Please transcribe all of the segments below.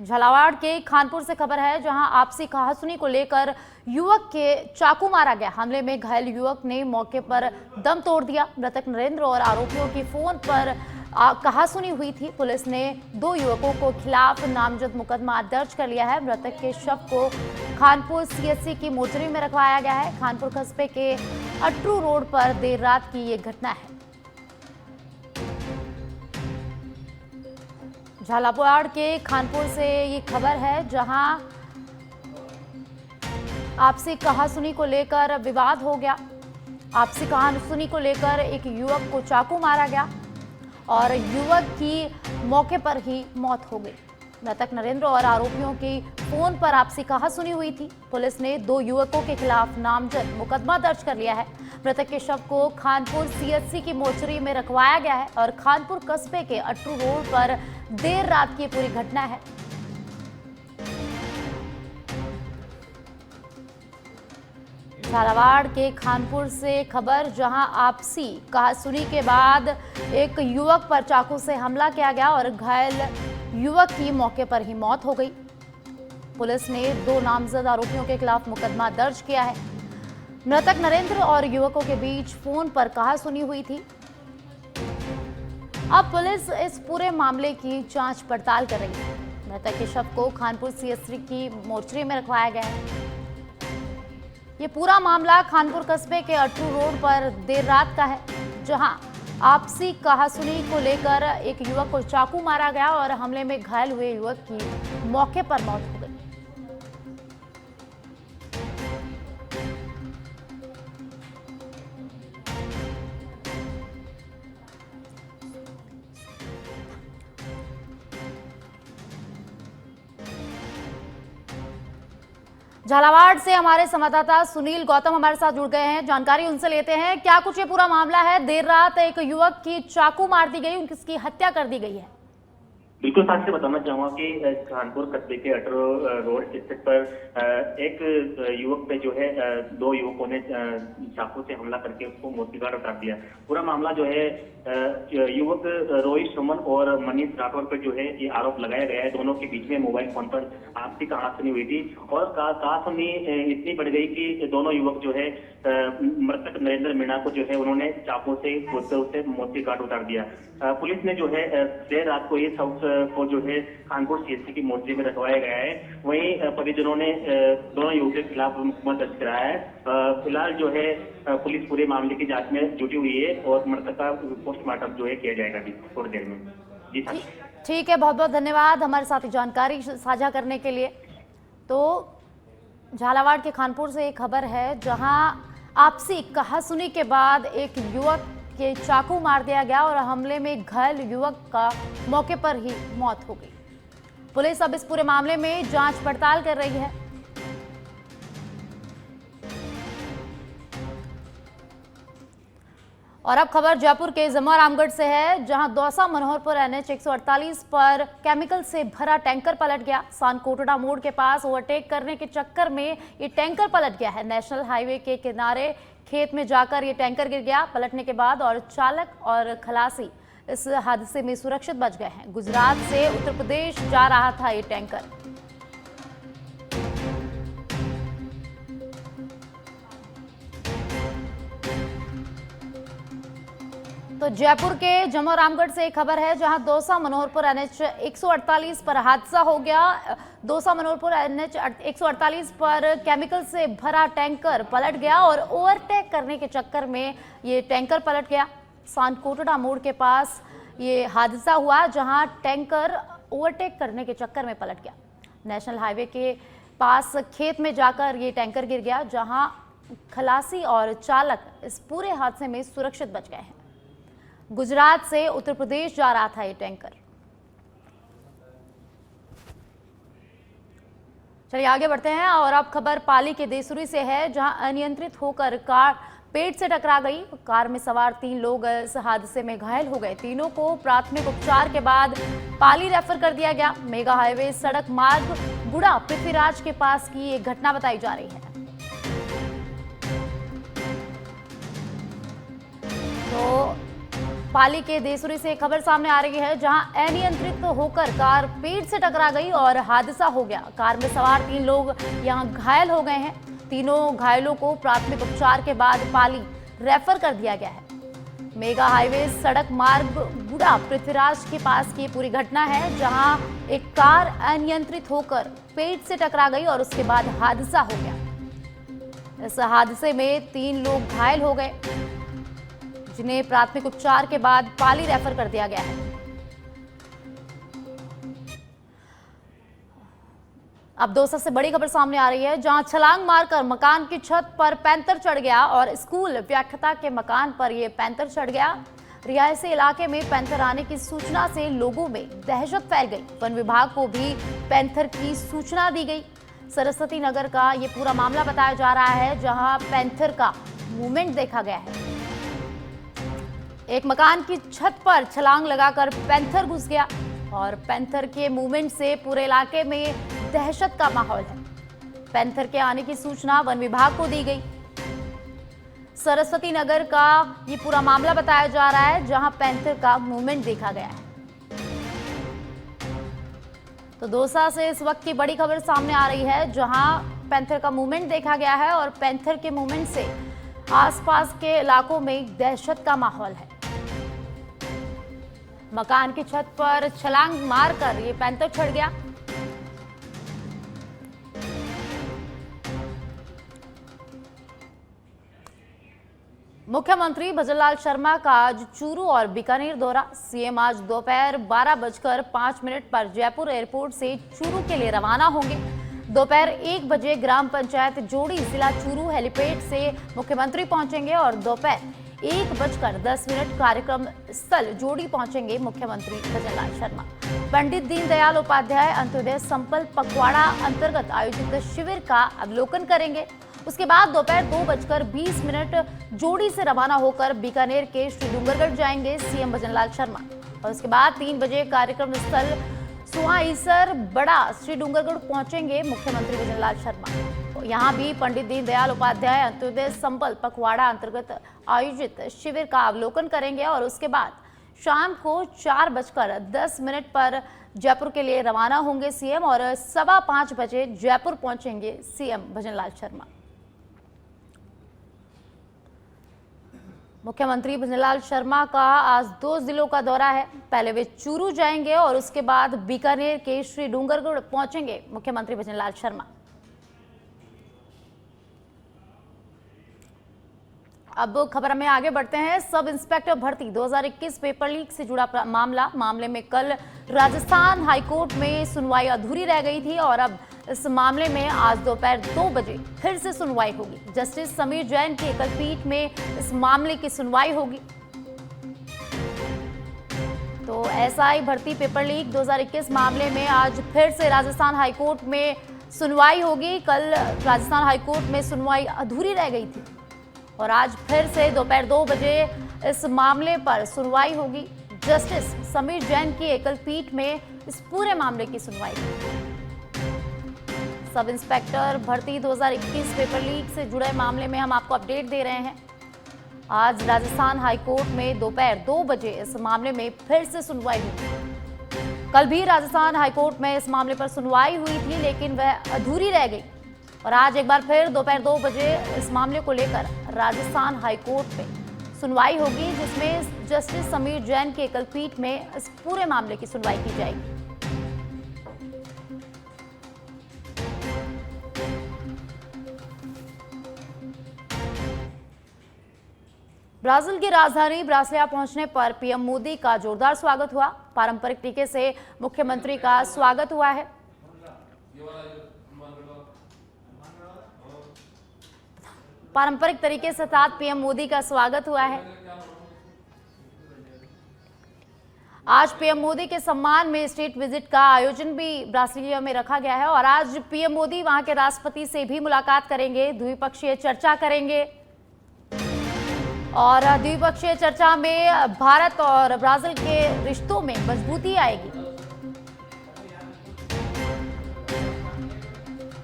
झालावाड़ के खानपुर से खबर है, जहां आपसी कहासुनी को लेकर युवक के चाकू मारा गया। हमले में घायल युवक ने मौके पर दम तोड़ दिया। मृतक नरेंद्र और आरोपियों की फोन पर कहासुनी हुई थी। पुलिस ने 2 युवकों को खिलाफ नामजद मुकदमा दर्ज कर लिया है। मृतक के शव को खानपुर सीएचसी की मोर्चरी में रखवाया गया है। खानपुर कस्बे के अटरू रोड पर देर रात की ये घटना है। झालावाड़ के खानपुर से ये खबर है, जहां आपसी कहासुनी को लेकर विवाद हो गया। आपसी कहासुनी को लेकर एक युवक को चाकू मारा गया और युवक की मौके पर ही मौत हो गई। मृतक नरेंद्र और आरोपियों की फोन पर आपसी कहासुनी हुई थी। पुलिस ने 2 युवकों के खिलाफ नामजद मुकदमा दर्ज कर लिया है। मृतक के शव को खानपुर सीएचसी की मोर्चरी में रखवाया गया है और खानपुर कस्बे के अटरू रोड पर देर रात की पूरी घटना है। झालावाड़ के खानपुर से खबर, जहां आपसी कहासुनी के बाद एक युवक पर चाकू से हमला किया गया और घायल युवक की मौके पर ही मौत हो गई। पुलिस ने 2 नामजद आरोपियों के खिलाफ मुकदमा दर्ज किया है। मृतक नरेंद्र और युवकों के बीच फोन पर कहासुनी हुई थी। अब पुलिस इस पूरे मामले की जांच पड़ताल कर रही है। मृतक के शव को खानपुर सीएचसी की मोर्चरी में रखवाया गया है। ये पूरा मामला खानपुर कस्बे के अटरू रोड पर देर रात का है, जहां आपसी कहासुनी को लेकर एक युवक को चाकू मारा गया और हमले में घायल हुए युवक की मौके पर मौत हो गई। झालावाड़ से हमारे संवाददाता सुनील गौतम हमारे साथ जुड़ गए हैं। जानकारी उनसे लेते हैं। क्या कुछ ये पूरा मामला है? देर रात एक युवक की चाकू मार दी गई, उनकी हत्या कर दी गई है। बिल्कुल साथ से बताना चाहूंगा कि खानपुर कस्बे के अटरू रोड स्थित पर एक युवक पे जो है 2 युवकों ने चाकू से हमला करके उसको मौत की घाट उतार दिया। पूरा मामला जो है युवक रोहित सुमन और मनीष राठौर पर जो है ये आरोप लगाया गया है। दोनों के बीच में मोबाइल फोन पर आपसी कहासुनी हुई थी और कहासुनी इतनी बढ़ गई कि दोनों युवक जो है मृतक नरेंद्र मीणा को जो है उन्होंने चाकू से उसे मौत की घाट उतार दिया। पुलिस ने जो है देर रात को ये शव को जो है खानपुर सीएचसी की मोर्चरी में रखवाया गया है। वहीं परिजनों ने दोनों युवकों के खिलाफ मुकदमा दर्ज कराया है। फिलहाल जो है पुलिस पूरे मामले की जांच में जुटी हुई है और मृतक का पोस्टमार्टम जो है किया जाएगा अभी थोड़ी देर में। जी ठीक है, बहुत बहुत धन्यवाद हमारे साथ जानकारी साझा करने के लिए। तो झालावाड़ के खानपुर से एक खबर है, जहां आपसी कहासुनी के बाद एक युवक के चाकू मार दिया गया और हमले में घायल युवक का मौके पर ही मौत हो गई। पुलिस अब इस पूरे मामले में जांच पड़ताल कर रही है। और अब खबर जयपुर के जमा रामगढ़ से है, जहां दौसा मनोहरपुर NH 148 पर केमिकल से भरा टैंकर पलट गया। सानकोटड़ा मोड़ के पास ओवरटेक करने के चक्कर में ये टैंकर पलट गया है। नेशनल हाईवे के किनारे खेत में जाकर ये टैंकर गिर गया। पलटने के बाद और चालक और खलासी इस हादसे में सुरक्षित बच गए हैं। गुजरात से उत्तर प्रदेश जा रहा था ये टैंकर। तो जयपुर के जम्मू रामगढ़ से एक खबर है, जहां दौसा मनोहरपुर NH 148 पर हादसा हो गया। दौसा मनोहरपुर NH 148 पर केमिकल से भरा टैंकर पलट गया और ओवरटेक करने के चक्कर में ये टैंकर पलट गया। सानकोटड़ा मोड़ के पास ये हादसा हुआ, जहां टैंकर ओवरटेक करने के चक्कर में पलट गया। नेशनल हाईवे के पास खेत में जाकर ये टैंकर गिर गया, जहां खलासी और चालक इस पूरे हादसे में सुरक्षित बच गए हैं। गुजरात से उत्तर प्रदेश जा रहा था ये टैंकर। चलिए आगे बढ़ते हैं और अब खबर पाली के देसुरी से है, जहां अनियंत्रित होकर कार पेड़ से टकरा गई। कार में सवार 3 लोग इस हादसे में घायल हो गए। तीनों को प्राथमिक उपचार के बाद पाली रेफर कर दिया गया। मेगा हाईवे सड़क मार्ग बुढ़ा पृथ्वीराज के पास की ये घटना बताई जा रही है। तो पाली के देसुरी से खबर सामने आ रही है, जहां अनियंत्रित होकर कार पेड़ से टकरा गई और हादसा हो गया। कार में सवार 3 लोग यहां घायल हो गए हैं। तीनों घायलों को प्राथमिक उपचार के बाद पाली रेफर कर दिया गया है। मेगा हाईवे सड़क मार्ग गुड़ा पृथ्वीराज के पास की पूरी घटना है, जहां एक कार अनियंत्रित होकर पेड़ से टकरा गई और उसके बाद हादसा हो गया। इस हादसे में 3 लोग घायल हो गए, जिन्हें प्राथमिक उपचार के बाद पाली रेफर कर दिया गया है। अब दौसा से बड़ी खबर सामने आ रही है, जहां छलांग मारकर मकान की छत पर पैंतर चढ़ गया और स्कूल व्याख्याता के मकान पर यह पैंतर चढ़ गया। रिहायशी इलाके में पैंतर आने की सूचना से लोगों में दहशत फैल गई। वन विभाग को भी पैंथर की सूचना दी गई। सरस्वती नगर का ये पूरा मामला बताया जा रहा है, जहां पैंथर का मूवमेंट देखा गया है। एक मकान की छत पर छलांग लगाकर पैंथर घुस गया और पैंथर के मूवमेंट से पूरे इलाके में दहशत का माहौल है। पैंथर के आने की सूचना वन विभाग को दी गई। सरस्वती नगर का ये पूरा मामला बताया जा रहा है, जहां पैंथर का मूवमेंट देखा गया है। तो दौसा से इस वक्त की बड़ी खबर सामने आ रही है, जहां पैंथर का मूवमेंट देखा गया है और पैंथर के मूवमेंट से आसपास के इलाकों में दहशत का माहौल है। मकान की छत पर छलांग मारकर ये पैंथर चढ़ गया। मुख्यमंत्री भजनलाल शर्मा का आज चूरू और बीकानेर दौरा। सीएम आज दोपहर 12:05 पर जयपुर एयरपोर्ट से चूरू के लिए रवाना होंगे। दोपहर 1 बजे ग्राम पंचायत जोड़ी जिला चूरू हेलीपैड से मुख्यमंत्री पहुंचेंगे और दोपहर 1:10 कार्यक्रम स्थल जोड़ी पहुंचेंगे मुख्यमंत्री भजनलाल शर्मा। पंडित दीनदयाल उपाध्याय अंत्योदय संकल्प पखवाड़ा अंतर्गत आयोजित शिविर का अवलोकन करेंगे। उसके बाद दोपहर 2:20 जोड़ी से रवाना होकर बीकानेर के श्री डूंगरगढ़ जाएंगे सीएम भजनलाल शर्मा और उसके बाद 3 बजे कार्यक्रम स्थल सुहाईसर बड़ा श्री डूंगरगढ़ पहुंचेंगे मुख्यमंत्री भजनलाल शर्मा। यहां भी पंडित दीनदयाल उपाध्याय अंत्योदय संकल्प पखवाड़ा अंतर्गत आयोजित शिविर का अवलोकन करेंगे और उसके बाद शाम को 4:10 पर जयपुर के लिए रवाना होंगे सीएम और 5:15 बजे जयपुर पहुंचेंगे सीएम भजनलाल शर्मा। मुख्यमंत्री भजनलाल शर्मा का आज 2 जिलों का दौरा है। पहले वे चूरू जाएंगे और उसके बाद बीकानेर के श्री डूंगरगढ़ पहुंचेंगे मुख्यमंत्री भजनलाल शर्मा। अब खबर में आगे बढ़ते हैं। सब इंस्पेक्टर भर्ती 2021 पेपर लीक से जुड़ा मामले में कल राजस्थान हाईकोर्ट में सुनवाई अधूरी रह गई थी और अब इस मामले में आज दोपहर 2 बजे फिर से सुनवाई होगी। जस्टिस समीर जैन की एकल पीठ में इस मामले की सुनवाई होगी। तो एसआई भर्ती पेपर लीक 2021 मामले में आज फिर से राजस्थान हाईकोर्ट में सुनवाई होगी। कल राजस्थान हाईकोर्ट में सुनवाई अधूरी रह गई थी और आज फिर से दोपहर 2 बजे इस मामले पर सुनवाई होगी। जस्टिस समीर जैन की एकल पीठ में इस पूरे मामले की सुनवाई होगी। सब इंस्पेक्टर भर्ती 2021 पेपर लीक से जुड़े मामले में हम आपको अपडेट दे रहे हैं। आज राजस्थान हाईकोर्ट में दोपहर 2 बजे इस मामले में फिर से सुनवाई हुई। कल भी राजस्थान हाईकोर्ट में इस मामले पर सुनवाई हुई थी, लेकिन वह अधूरी रह गई और आज एक बार फिर दोपहर 2 बजे इस मामले को लेकर राजस्थान हाईकोर्ट में सुनवाई होगी, जिसमें जस्टिस समीर जैन की एकल पीठ में इस पूरे मामले की सुनवाई की जाएगी। ब्राजील की राजधानी ब्रासिलिया पहुंचने पर पीएम मोदी का जोरदार स्वागत हुआ। पारंपरिक तरीके से मुख्यमंत्री का स्वागत हुआ है। पारंपरिक तरीके से साथ पीएम मोदी का स्वागत हुआ है। आज पीएम मोदी के सम्मान में स्टेट विजिट का आयोजन भी ब्रासिलिया में रखा गया है और आज पीएम मोदी वहां के राष्ट्रपति से भी मुलाकात करेंगे, द्विपक्षीय चर्चा करेंगे और द्विपक्षीय चर्चा में भारत और ब्राजील के रिश्तों में मजबूती आएगी।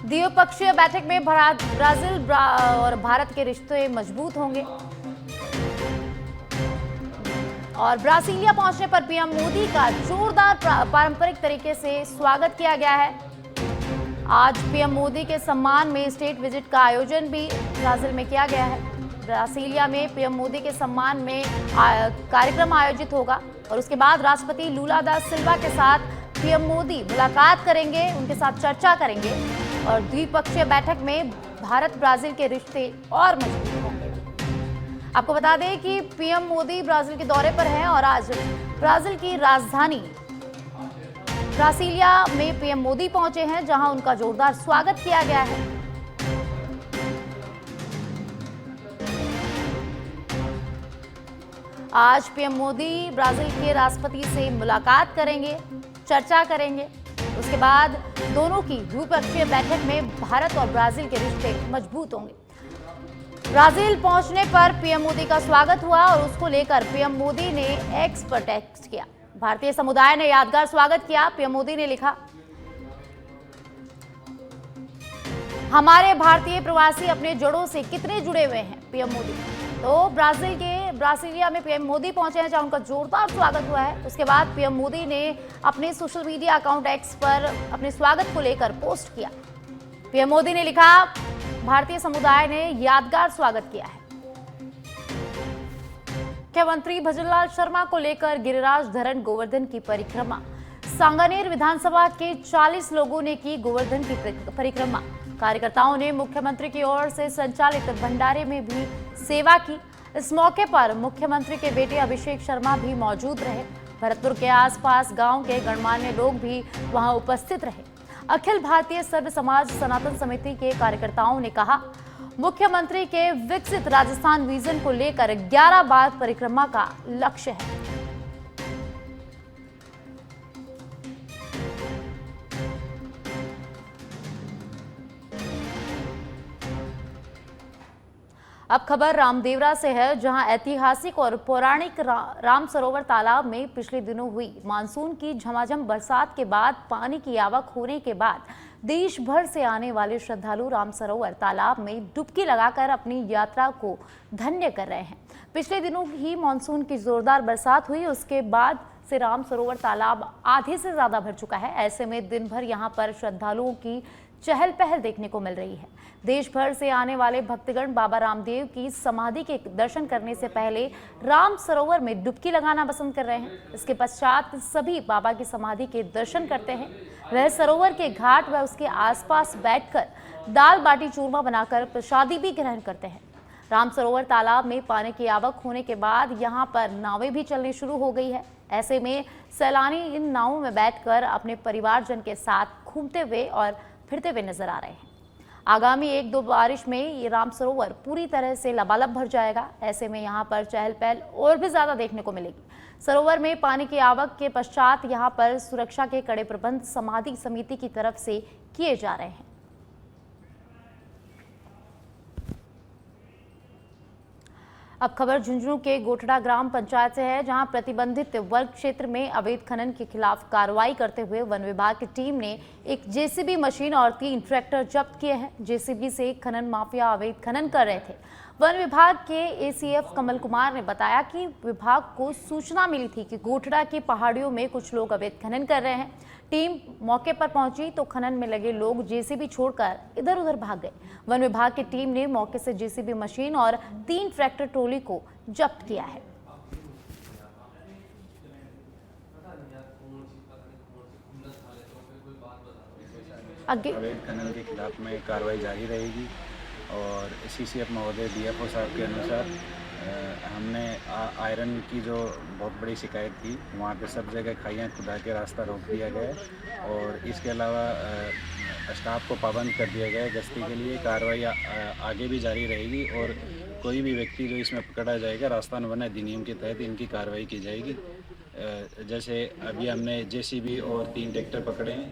द्विपक्षीय बैठक में ब्राजील और भारत के रिश्ते मजबूत होंगे और ब्रासीलिया पहुंचने पर पीएम मोदी का जोरदार पारंपरिक तरीके से स्वागत किया गया है। आज पीएम मोदी के सम्मान में स्टेट विजिट का आयोजन भी ब्राजील में किया गया है। ब्रासीलिया में पीएम मोदी के सम्मान में कार्यक्रम आयोजित होगा और उसके बाद राष्ट्रपति लूला दा सिल्वा के साथ पीएम मोदी मुलाकात करेंगे, उनके साथ चर्चा करेंगे और द्विपक्षीय बैठक में भारत ब्राजील के रिश्ते और मजबूत होंगे। आपको बता दें कि पीएम मोदी ब्राजील के दौरे पर हैं और आज ब्राजील की राजधानी ब्रासीलिया में पीएम मोदी पहुंचे हैं, जहां उनका जोरदार स्वागत किया गया है। आज पीएम मोदी ब्राजील के राष्ट्रपति से मुलाकात करेंगे, चर्चा करेंगे। उसके बाद दोनों की द्विपक्षीय बैठक में भारत और ब्राजील के रिश्ते मजबूत होंगे। ब्राजील पहुंचने पर पीएम मोदी का स्वागत हुआ और उसको लेकर पीएम मोदी ने एक्स पर टेक्स्ट किया। भारतीय समुदाय ने यादगार स्वागत किया। पीएम मोदी ने लिखा, हमारे भारतीय प्रवासी अपने जड़ों से कितने जुड़े हुए हैं। पीएम मोदी तो ब्राजील के ब्रासीलिया में पीएम मोदी पहुंचे हैं, जहां उनका जोरदार स्वागत हुआ है। उसके बाद पीएम मोदी ने अपने सोशल मीडिया अकाउंट एक्स पर अपने स्वागत को लेकर पोस्ट किया। पीएम मोदी ने लिखा, भारतीय समुदाय ने यादगार स्वागत किया है। मुख्यमंत्री भजनलाल शर्मा को लेकर गिरिराज धरन गोवर्धन की परिक्रमा। सांगानेर विधानसभा के 40 लोगों ने की गोवर्धन की परिक्रमा। कार्यकर्ताओं ने मुख्यमंत्री की ओर से संचालित भंडारे में भी सेवा की। इस मौके पर मुख्यमंत्री के बेटे अभिषेक शर्मा भी मौजूद रहे। भरतपुर के आसपास गांव के गणमान्य लोग भी वहां उपस्थित रहे। अखिल भारतीय सर्व समाज सनातन समिति के कार्यकर्ताओं ने कहा, मुख्यमंत्री के विकसित राजस्थान विजन को लेकर 11 बार परिक्रमा का लक्ष्य है। अब खबर रामदेवरा से है, जहां ऐतिहासिक और पौराणिक राम सरोवर तालाब में पिछले दिनों हुई मानसून की झमाझम बरसात के बाद पानी की आवक होने के बाद देश भर से आने वाले श्रद्धालु राम सरोवर तालाब में डुबकी लगाकर अपनी यात्रा को धन्य कर रहे हैं। पिछले दिनों ही मानसून की जोरदार बरसात हुई, उसके बाद से राम सरोवर तालाब आधे से ज्यादा भर चुका है। ऐसे में दिन भर यहां पर श्रद्धालुओं की चहल पहल देखने को मिल रही है। देश भर से आने वाले भक्तगण बाबा रामदेव की समाधि के दर्शन करने से पहले राम सरोवर में डुबकी लगाना पसंद कर रहे हैं। इसके पश्चात सभी बाबा की समाधि के दर्शन करते हैं। वह सरोवर के घाट व उसके आसपास बैठकर दाल बाटी चूरमा बनाकर प्रसादी भी ग्रहण करते हैं। राम सरोवर तालाब में पानी की आवक होने के बाद यहाँ पर नावें भी चलनी शुरू हो गई है। ऐसे में सैलानी इन नावों में बैठकर अपने परिवारजन के साथ घूमते हुए और फिरते हुए नजर आ रहे हैं। आगामी 1-2 बारिश में ये राम सरोवर पूरी तरह से लबालब भर जाएगा। ऐसे में यहाँ पर चहल पहल और भी ज्यादा देखने को मिलेगी। सरोवर में पानी की आवक के पश्चात यहाँ पर सुरक्षा के कड़े प्रबंध समाधि समिति की तरफ से किए जा रहे हैं। अब खबर झुंझुनू के गोठड़ा ग्राम पंचायत से है, जहां प्रतिबंधित वर्ग क्षेत्र में अवैध खनन के खिलाफ कार्रवाई करते हुए वन विभाग की टीम ने एक जेसीबी मशीन और 3 ट्रैक्टर जब्त किए हैं। जेसीबी से खनन माफिया अवैध खनन कर रहे थे। वन विभाग के एसीएफ कमल कुमार ने बताया कि विभाग को सूचना मिली थी कि गोठड़ा की पहाड़ियों में कुछ लोग अवैध खनन कर रहे हैं। टीम मौके पर पहुंची तो खनन में लगे लोग जेसीबी छोड़कर इधर उधर भाग गए। वन विभाग की टीम ने मौके से जेसीबी मशीन और 3 ट्रैक्टर ट्रॉली को जब्त किया है। अवैध खनन के खिलाफ में कार्रवाई जारी रहेगी और सीसीएफ महोदय डीएफओ साहब के अनुसार हमने आयरन की जो बहुत बड़ी शिकायत थी, वहाँ पे सब जगह खाइयाँ खुदा के रास्ता रोक दिया गया और इसके अलावा स्टाफ को पाबंद कर दिया गया है। गश्ती के लिए कार्रवाई आगे भी जारी रहेगी और कोई भी व्यक्ति जो इसमें पकड़ा जाएगा राजस्थान वन अधिनियम के तहत इनकी कार्रवाई की जाएगी। जैसे अभी हमने जेसीबी और 3 ट्रैक्टर पकड़े हैं।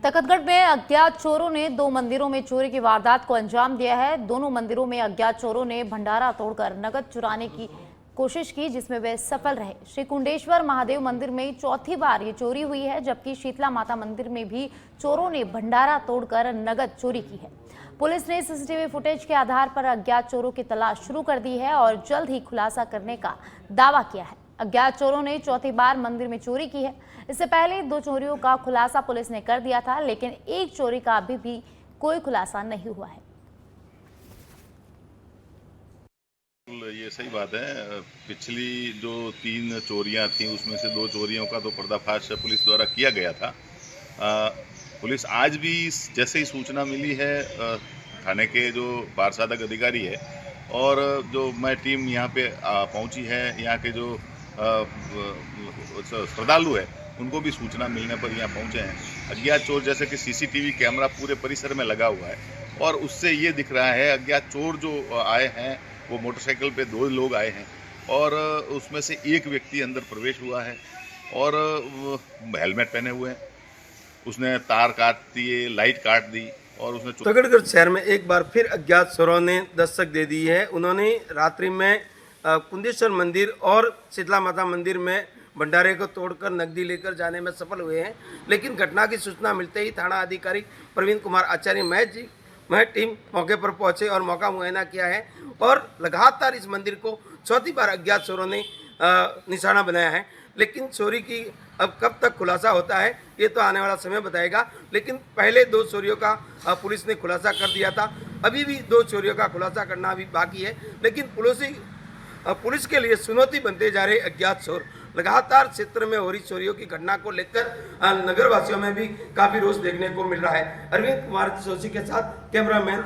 तखतगढ़ में अज्ञात चोरों ने 2 मंदिरों में चोरी की वारदात को अंजाम दिया है। दोनों मंदिरों में अज्ञात चोरों ने भंडारा तोड़कर नकद चुराने की कोशिश की जिसमें वे सफल रहे। श्री कुंडेश्वर महादेव मंदिर में चौथी बार ये चोरी हुई है, जबकि शीतला माता मंदिर में भी चोरों ने भंडारा तोड़कर नगद चोरी की है। पुलिस ने सीसीटीवी फुटेज के आधार पर अज्ञात चोरों की तलाश शुरू कर दी है और जल्द ही खुलासा करने का दावा किया है। अज्ञात चोरों ने चौथी बार मंदिर में चोरी की है। इससे पहले 2 चोरियों का खुलासा पुलिस ने कर दिया था, लेकिन एक चोरी का अभी भी कोई खुलासा नहीं हुआ है। ये सही बात है। पिछली जो 3 चोरियां थी उसमें से 2 चोरियों का तो पर्दाफाश पुलिस द्वारा किया गया था। पुलिस आज भी जैसे ही सूचना मिली है थाने के जो बारसाधक अधिकारी है और जो मैं टीम यहाँ पे पहुंची है, यहाँ के जो श्रद्धालु है उनको भी सूचना मिलने पर यहाँ पहुंचे हैं। अज्ञात चोर जैसे कि सीसीटीवी कैमरा पूरे परिसर में लगा हुआ है और उससे ये दिख रहा है अज्ञात चोर जो आए हैं वो मोटरसाइकिल पे 2 लोग आए हैं और उसमें से एक व्यक्ति अंदर प्रवेश हुआ है और हेलमेट पहने हुए हैं। उसने तार काट दिए, लाइट काट दी और उसने तगड़गढ़ शहर में एक बार फिर अज्ञात चोरों ने दस्तक दे दी है। उन्होंने रात्रि में कुंडेश्वर मंदिर और शीतला माता मंदिर में भंडारे को तोड़कर नकदी लेकर जाने में सफल हुए हैं, लेकिन घटना की सूचना मिलते ही थाना अधिकारी प्रवीण कुमार आचार्य मैं टीम मौके पर पहुंचे और मौका मुआयना किया है और लगातार इस मंदिर को चौथी बार अज्ञात चोरों ने निशाना बनाया है। लेकिन चोरी की अब कब तक खुलासा होता है ये तो आने वाला समय बताएगा, लेकिन पहले 2 चोरियों का पुलिस ने खुलासा कर दिया था। अभी भी 2 चोरियों का खुलासा करना अभी बाकी है, लेकिन पुलिस के लिए चुनौती बनते जा रहे अज्ञात चोर। लगातार क्षेत्र में हो रही चोरियों की घटना को लेकर नगरवासियों में भी काफी रोष देखने को मिल रहा है। अरविंद कुमार सोशी के साथ कैमरामैन।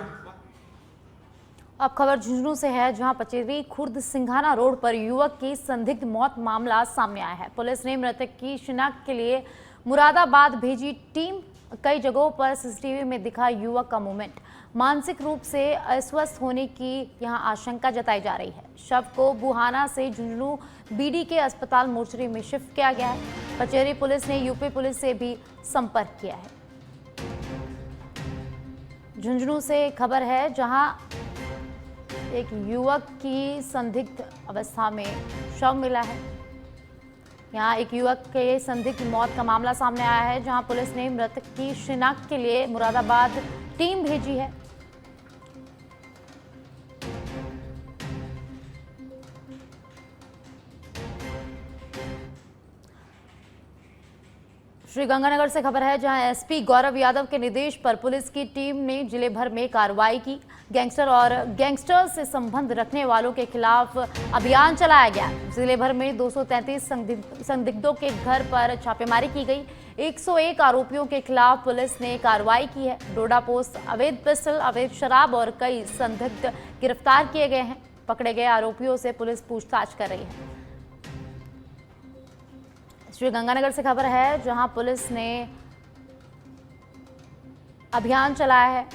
अब खबर झुंझुनू से है, जहां पचेरी खुर्द सिंघाना रोड पर युवक की संदिग्ध मौत मामला सामने आया है। पुलिस ने मृतक की शिनाख्त के लिए मुरादाबाद भेजी टीम। कई जगहों पर सीसीटीवी में दिखा युवक का मूवमेंट। मानसिक रूप से अस्वस्थ होने की यहां आशंका जताई जा रही है। शव को बुहाना से झुंझुनू बीडी के अस्पताल मोर्चरी में शिफ्ट किया गया है। पचेरी पुलिस ने यूपी पुलिस से भी संपर्क किया है। झुंझुनू से खबर है, जहां एक युवक की संदिग्ध अवस्था में शव मिला है। यहाँ एक युवक के संदिग्ध मौत का मामला सामने आया है, जहां पुलिस ने मृतक की शिनाख्त के लिए मुरादाबाद टीम भेजी है। श्रीगंगानगर से खबर है, जहां एसपी गौरव यादव के निर्देश पर पुलिस की टीम ने जिले भर में कार्रवाई की। गैंगस्टर और गैंगस्टर से संबंध रखने वालों के खिलाफ अभियान चलाया गया। जिले भर में 233 संदिग्धों के घर पर छापेमारी की गई। 101 आरोपियों के खिलाफ पुलिस ने कार्रवाई की है। डोडा पोस्ट, अवैध पिस्टल, अवैध शराब और कई संदिग्ध गिरफ्तार किए गए हैं। पकड़े गए आरोपियों से पुलिस पूछताछ कर रही है। श्रीगंगानगर से खबर है, जहां पुलिस ने अभियान चलाया है।